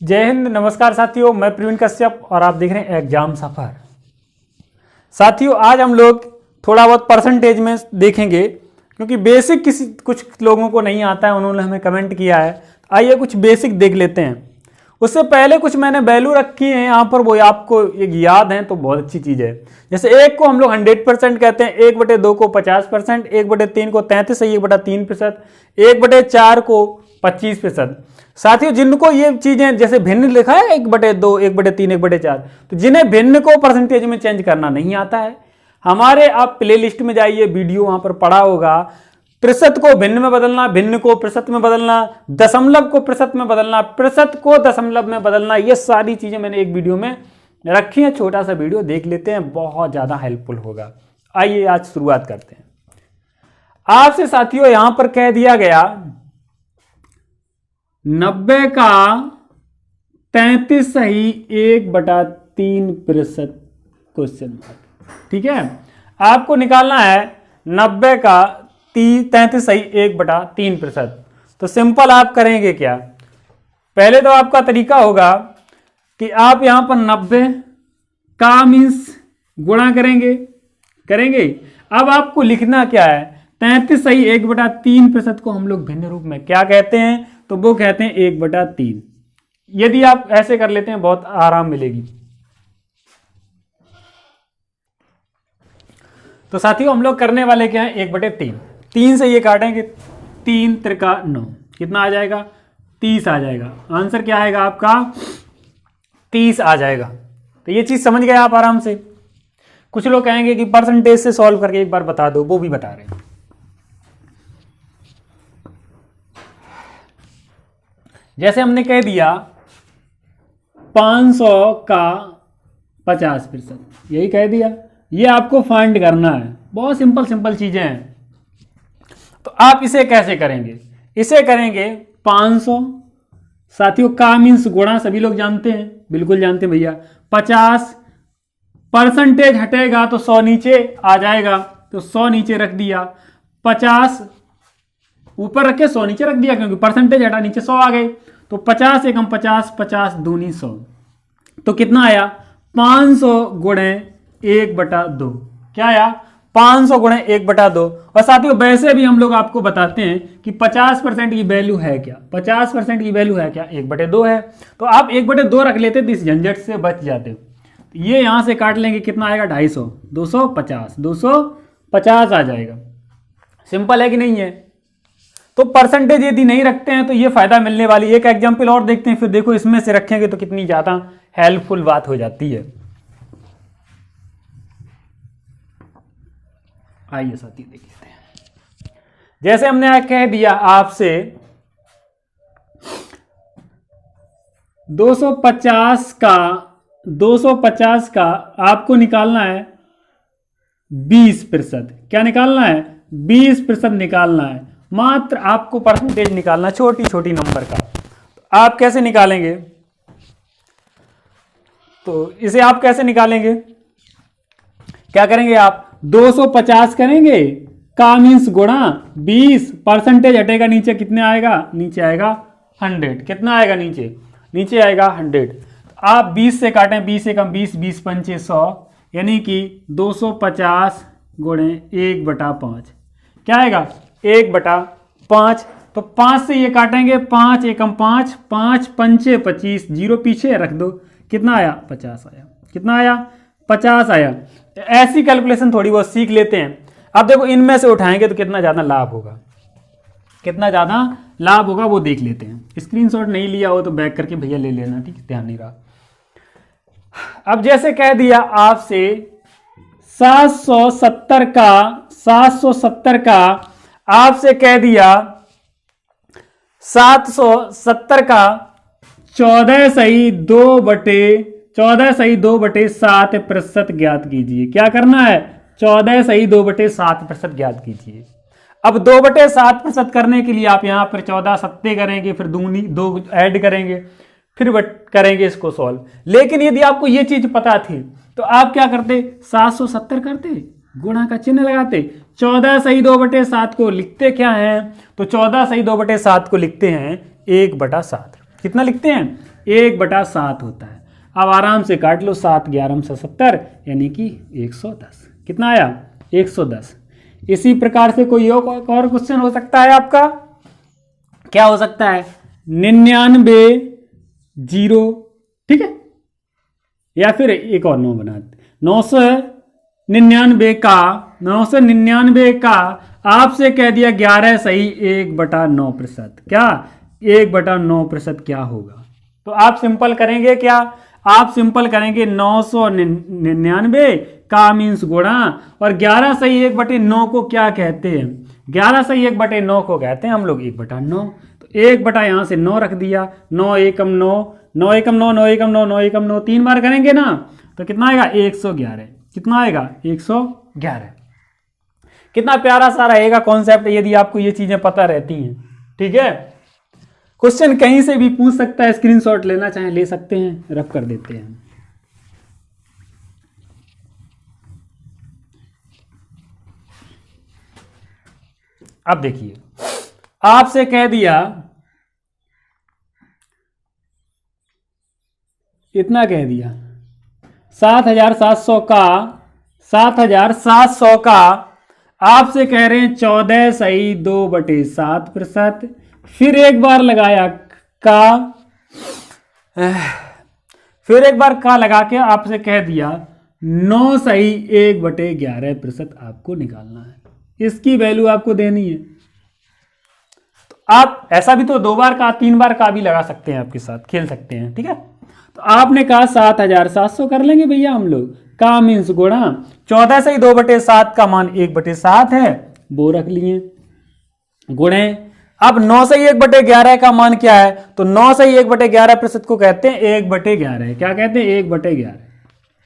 जय हिंद, नमस्कार साथियों। मैं प्रवीण कश्यप और आप देख रहे हैं एग्जाम सफर। साथियों, आज हम लोग थोड़ा बहुत परसेंटेज में देखेंगे, क्योंकि बेसिक कुछ लोगों को नहीं आता है, उन्होंने हमें कमेंट किया है। आइए कुछ बेसिक देख लेते हैं। उससे पहले कुछ मैंने वैल्यू रखी है यहाँ पर, वो आपको एक याद है तो बहुत अच्छी चीज़ है। जैसे 1 को हम लोग 100% कहते हैं, 1/2 को 50%, 1/3 को 33, 1/3%, 1/4 को 25%। साथियों, जिनको ये चीजें जैसे भिन्न लिखा है 1/2, 1/3, 1/4, तो जिन्हें भिन्न को परसेंटेज में चेंज करना नहीं आता है, हमारे आप प्ले लिस्ट में जाइए, वीडियो वहां पर पड़ा होगा। प्रतिशत को भिन्न में बदलना, भिन्न को प्रतिशत में बदलना, दशमलव को प्रतिशत में बदलना, प्रतिशत को दशमलव में बदलना, ये सारी चीजें मैंने एक वीडियो में रखी है। छोटा सा वीडियो देख लेते हैं, बहुत ज्यादा हेल्पफुल होगा। आइए आज शुरुआत करते हैं। आपसे साथियों यहां पर कह दिया गया 90 का 33 सही 1/3% क्वेश्चन मार्क। ठीक है, आपको निकालना है 90 का 33 सही 1/3%। तो सिंपल आप करेंगे क्या, पहले तो आपका तरीका होगा कि आप यहां पर 90 का मीन्स गुणा करेंगे। अब आपको लिखना क्या है, 33 सही 1/3% को हम लोग भिन्न रूप में क्या कहते हैं, तो वो कहते हैं 1/3। यदि आप ऐसे कर लेते हैं बहुत आराम मिलेगी। तो साथियों हम लोग करने वाले क्या है, 1/3। 3 से ये काटेंगे, 3 त्रिका 9, कितना आ जाएगा, 30 आ जाएगा। आंसर क्या आएगा आपका, 30 आ जाएगा। तो ये चीज समझ गए आप आराम से। कुछ लोग कहेंगे कि परसेंटेज से सॉल्व करके एक बार बता दो, वो भी बता रहे हैं। जैसे हमने कह दिया 500 का 50%, यही कह दिया। ये आपको फाइंड करना है, बहुत सिंपल चीजें हैं। तो आप इसे कैसे करेंगे, इसे करेंगे 500 साथियों का मीन्स गुणा, सभी लोग जानते हैं, बिल्कुल जानते हैं भैया। 50 परसेंटेज हटेगा तो 100 नीचे आ जाएगा, तो 100 नीचे रख दिया। 50 ऊपर रखे 100 नीचे रख दिया, क्योंकि परसेंटेज हटा नीचे 100 आ गए। तो 50 एकम 50, 50 दूनी 100। तो कितना आया, 500 गुणे 1/2। क्या आया, 500 गुणे 1/2। और साथियों वैसे भी हम लोग आपको बताते हैं कि 50% की वैल्यू है क्या, 50% की वैल्यू है क्या, 1/2 है। तो आप 1/2 रख लेते तो इस झंझट से बच जाते। तो ये यहां से काट लेंगे, कितना आएगा, 250, 250 आ जाएगा। सिंपल है कि नहीं है। तो परसेंटेज यदि नहीं रखते हैं तो ये फायदा मिलने वाली। एक एग्जांपल और देखते हैं, फिर देखो इसमें से रखेंगे तो कितनी ज्यादा हेल्पफुल बात हो जाती है। आइए साथी देख लेते हैं। जैसे हमने कह दिया आपसे 250 का आपको निकालना है 20%। क्या निकालना है, 20% निकालना है। मात्र आपको परसेंटेज निकालना, छोटी छोटी नंबर का। तो आप कैसे निकालेंगे, तो इसे आप कैसे निकालेंगे, क्या करेंगे आप, 250 करेंगे का मीन्स गुणा 20, परसेंटेज हटेगा नीचे, कितने आएगा, नीचे आएगा 100। कितना आएगा नीचे आएगा 100। आप 20 से काटें, 20 से कम 20, 20 पंचे 100, यानी कि 250 गुणे 1/5। क्या आएगा, 1/5। तो 5 से ये काटेंगे, 5 एकम 5, 5 पंचे 25, 0 पीछे रख दो, कितना आया, 50 आया। कितना आया, 50 आया। ऐसी कैलकुलेशन थोड़ी बहुत सीख लेते हैं। अब देखो इनमें से उठाएंगे तो कितना ज्यादा लाभ होगा, वो देख लेते हैं। स्क्रीनशॉट नहीं लिया हो तो बैक करके भैया ले लेना, ठीक है, ध्यान नहीं रहा। अब जैसे कह दिया आपसे 770 का आपसे कह दिया 770 का 14 सही 2/7% ज्ञात कीजिए। क्या करना है, 14 सही 2/7% ज्ञात कीजिए। अब 2/7% करने के लिए आप यहां पर 14 सत्ते करेंगे, फिर दूनी 2 ऐड करेंगे, फिर करेंगे इसको सॉल्व। लेकिन यदि आपको ये चीज पता थी तो आप क्या करते, 770 करते, गुणा का चिन्ह लगाते, 14 सही 2/7 को लिखते क्या है, तो 14 सही 2/7 को लिखते हैं 1/7। कितना लिखते हैं, 1/7 होता है। अब आराम से काट लो, 7 11 70 यानी कि 110। कितना आया, 110। इसी प्रकार से कोई और क्वेश्चन हो सकता है आपका, क्या हो सकता है, 99 0, ठीक है, या फिर एक और 9 बनाते, 999 का आपसे कह दिया 11 सही 1/9%, क्या 1/9% क्या होगा। तो आप सिंपल करेंगे क्या, आप सिंपल करेंगे 999 का मीन्स गुणा, और 11 सही 1/9 को क्या कहते हैं, 11 सही 1/9 को कहते हैं हम लोग 1/9। तो 1 यहां से 9 रख दिया, 9 एकम 9, 9 एकम 9, 9 एकम 9, 9 एकम 9, 3 बार करेंगे ना तो कितना आएगा, 111। कितना आएगा, 111। कितना प्यारा सा रहेगा कॉन्सेप्ट यदि आपको ये चीजें पता रहती हैं, ठीक है। क्वेश्चन कहीं से भी पूछ सकता है, स्क्रीनशॉट लेना चाहे ले सकते हैं, रफ कर देते हैं। अब देखिए, आपसे कह दिया इतना, कह दिया 7,700 का आपसे कह रहे हैं 14 सही 2/7%। फिर एक बार लगाया का, फिर एक बार का लगा के आपसे कह दिया 9 सही 1/11% आपको निकालना है, इसकी वैल्यू आपको देनी है। तो आप ऐसा भी तो 2 बार का 3 बार का भी लगा सकते हैं, आपके साथ खेल सकते हैं, ठीक है। तो आपने कहा 7,700 कर लेंगे भैया हम लोग, का मीन्स गुणा 14 सही 2/7 का मान 1/7 है, वो रख लिए, गुणे अब 9 सही 1/11 का मान क्या है, तो 9 सही 1/11% को कहते हैं 1/11, क्या कहते हैं 1/11,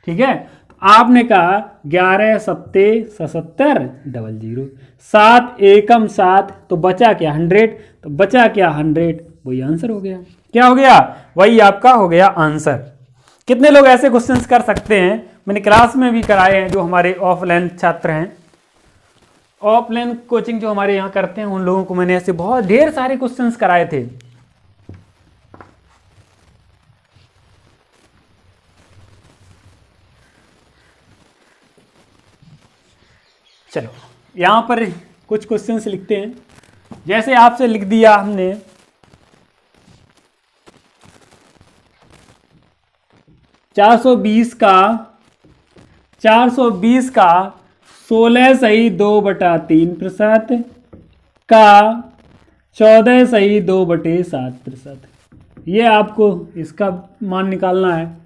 ठीक है। तो आपने कहा 11 सत्ते 77 00, 7 एकम 7, तो बचा क्या 100, तो बचा क्या 100, वही आंसर हो गया। क्या हो गया, वही आपका हो गया आंसर। कितने लोग ऐसे क्वेश्चंस कर सकते हैं, मैंने क्लास में भी कराए हैं, जो हमारे ऑफलाइन छात्र हैं, ऑफलाइन कोचिंग जो हमारे यहाँ करते हैं, उन लोगों को मैंने ऐसे बहुत ढेर सारे क्वेश्चंस कराए थे। चलो यहां पर कुछ क्वेश्चंस लिखते हैं। जैसे आपसे लिख दिया हमने 420 का 16 सही 2/3% का 14 सही 2/7%, ये आपको इसका मान निकालना है।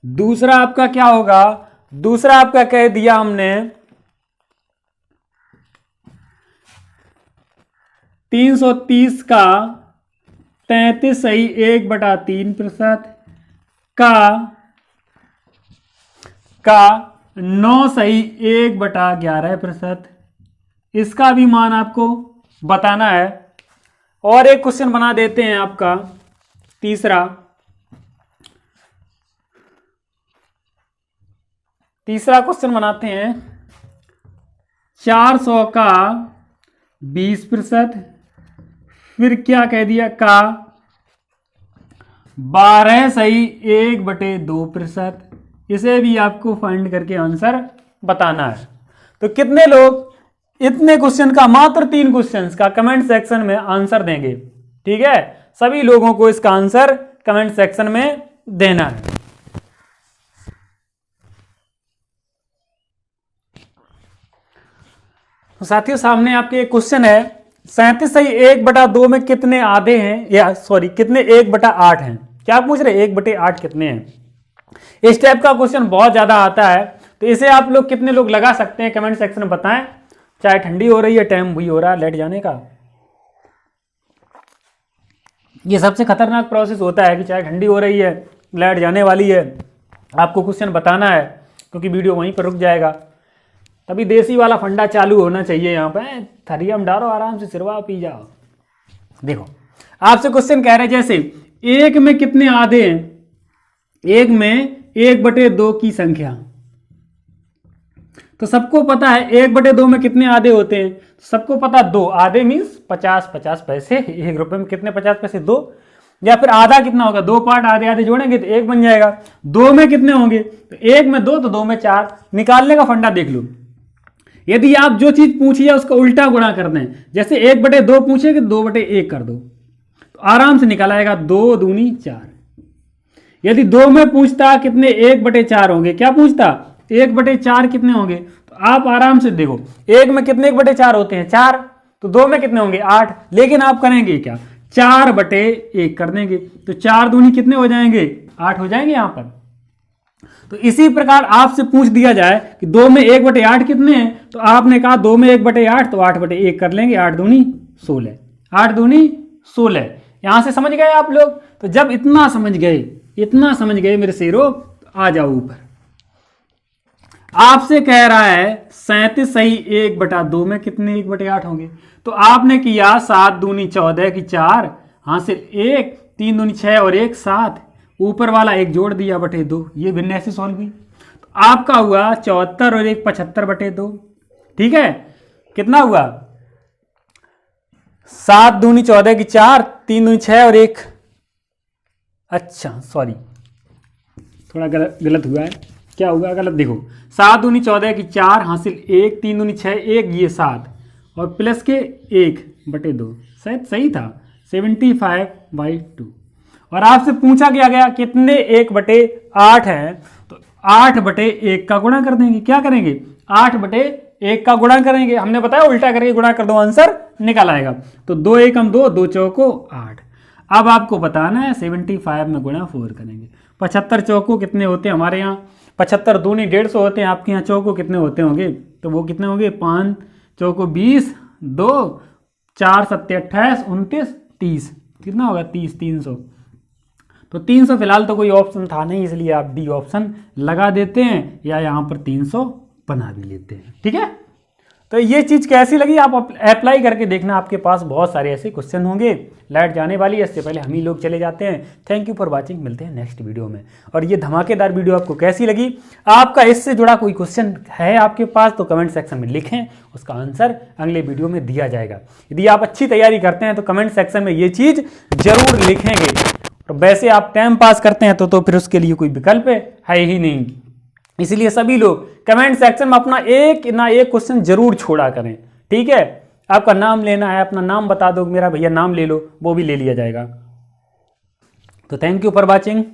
दूसरा आपका क्या होगा, दूसरा आपका कह दिया हमने 330 का 33 सही 1/3% का 9 सही 1/11%, इसका भी मान आपको बताना है। और एक क्वेश्चन बना देते हैं आपका तीसरा क्वेश्चन बनाते हैं, 400 का 20%, फिर क्या कह दिया का 12 सही 1/2%, इसे भी आपको फाइंड करके आंसर बताना है। तो कितने लोग इतने क्वेश्चन का, मात्र 3 क्वेश्चंस का कमेंट सेक्शन में आंसर देंगे, ठीक है। सभी लोगों को इसका आंसर कमेंट सेक्शन में देना है। तो साथियों सामने आपके एक क्वेश्चन है, 37 सही 1/2 में कितने आधे हैं, या सॉरी कितने 1/8 हैं। क्या पूछ रहे 1/8 कितने हैं। इस टाइप का क्वेश्चन बहुत ज्यादा आता है, तो इसे आप लोग कितने लोग लगा सकते हैं कमेंट सेक्शन में बताएं। चाहे ठंडी हो रही है, टाइम भी हो रहा है लेट जाने का, ये सबसे खतरनाक प्रोसेस होता है कि चाहे ठंडी हो रही है, लाइट जाने वाली है, आपको क्वेश्चन बताना है, क्योंकि वीडियो वहीं पर रुक जाएगा। तभी देसी वाला फंडा चालू होना चाहिए। यहाँ पे थरियम डालो, आराम से सिरवा पी जाओ। देखो आपसे क्वेश्चन कह रहे हैं, जैसे 1 में कितने आधे हैं, 1 में 1/2 की संख्या, तो सबको पता है 1/2 में कितने आधे होते हैं, सबको पता 2 आधे मीन्स 50 पैसे, 1 रुपए में कितने 50 पैसे 2, या फिर आधा कितना होगा, 2 पार्ट आधे आधे जोड़ेंगे तो 1 बन जाएगा। 2 में कितने होंगे, तो 1 में 2 तो 2 में 4। निकालने का फंडा देख लो, यदि आप जो चीज पूछी है उसका उल्टा गुणा कर दें, जैसे 1/2 पूछेंगे 2/1 कर दो तो आराम से निकल आएगा 2 दूनी 4। यदि 2 में पूछता कितने 1/4 होंगे, क्या पूछता 1/4 कितने होंगे, तो आप आराम से देखो 1 में कितने 1/4 होते हैं 4, तो 2 में कितने होंगे 8। लेकिन आप करेंगे क्या, 4/1 कर देंगे, तो 4 दूनी कितने हो जाएंगे 8 हो जाएंगे यहां पर। तो इसी प्रकार आपसे पूछ दिया जाए कि 2 में 1/8 कितने हैं, तो आपने कहा 2 में 1/8 तो 8/1 कर लेंगे, 8 दूनी 16, 8 दूनी 16। यहां से समझ गए आप लोग। तो जब इतना समझ गए मेरे शेरों, तो आ जाओ ऊपर। आपसे कह रहा है 37 सही 1/2 में कितने 1/8 होंगे, तो आपने किया 7 दूनी 14 की 4, हासिल 1, 3 दूनी 6 और 1 7, ऊपर वाला 1 जोड़ दिया बटे 2, ये भिन्न ऐसे सॉल्व हुई। तो आपका हुआ 74 और 1 75/2। ठीक है, कितना हुआ 7 दूनी 14 की 4, 3 दूनी 6 और 1, अच्छा सॉरी थोड़ा गलत हुआ है, क्या हुआ गलत, देखो 7 दूनी 14 की 4, हासिल 1, 3 दूनी 6 1, ये 7 और प्लस के 1/2, शायद सही था 75/2। और आपसे पूछा गया कितने 1/8 है, तो 8/1 का गुणा कर देंगे। क्या करेंगे 8/1 का गुणा करेंगे, हमने बताया उल्टा करके गुणा कर दो आंसर निकल आएगा। तो 2 एकम 2, 2 चौको 8। अब आपको बताना है 75 में गुणा 4 करेंगे। 75 चौको कितने होते हैं हमारे यहाँ, 75 दूनी 150 होते हैं, आपके यहाँ चौको कितने होते होंगे, तो वो कितने होंगे 5 चौको 20, 2 4 7 28 29 30, कितना होगा 30, 300। तो 300 फिलहाल तो कोई ऑप्शन था नहीं, इसलिए आप डी ऑप्शन लगा देते हैं या यहाँ पर 300 बना भी लेते हैं। ठीक है, तो ये चीज़ कैसी लगी आप अप्लाई करके देखना, आपके पास बहुत सारे ऐसे क्वेश्चन होंगे। लाइट जाने वाली है, इससे पहले हम ही लोग चले जाते हैं। थैंक यू फॉर वाचिंग, मिलते हैं नेक्स्ट वीडियो में। और ये धमाकेदार वीडियो आपको कैसी लगी, आपका इससे जुड़ा कोई क्वेश्चन है आपके पास तो कमेंट सेक्शन में लिखें, उसका आंसर अगले वीडियो में दिया जाएगा। यदि आप अच्छी तैयारी करते हैं तो कमेंट सेक्शन में ये चीज़ जरूर लिखेंगे। और वैसे आप टाइम पास करते हैं तो फिर उसके लिए कोई विकल्प है ही नहीं, इसलिए सभी लोग कमेंट सेक्शन में अपना एक ना एक क्वेश्चन जरूर छोड़ा करें। ठीक है, आपका नाम लेना है, अपना नाम बता दो, मेरा भैया नाम ले लो, वो भी ले लिया जाएगा। तो थैंक यू फॉर वॉचिंग।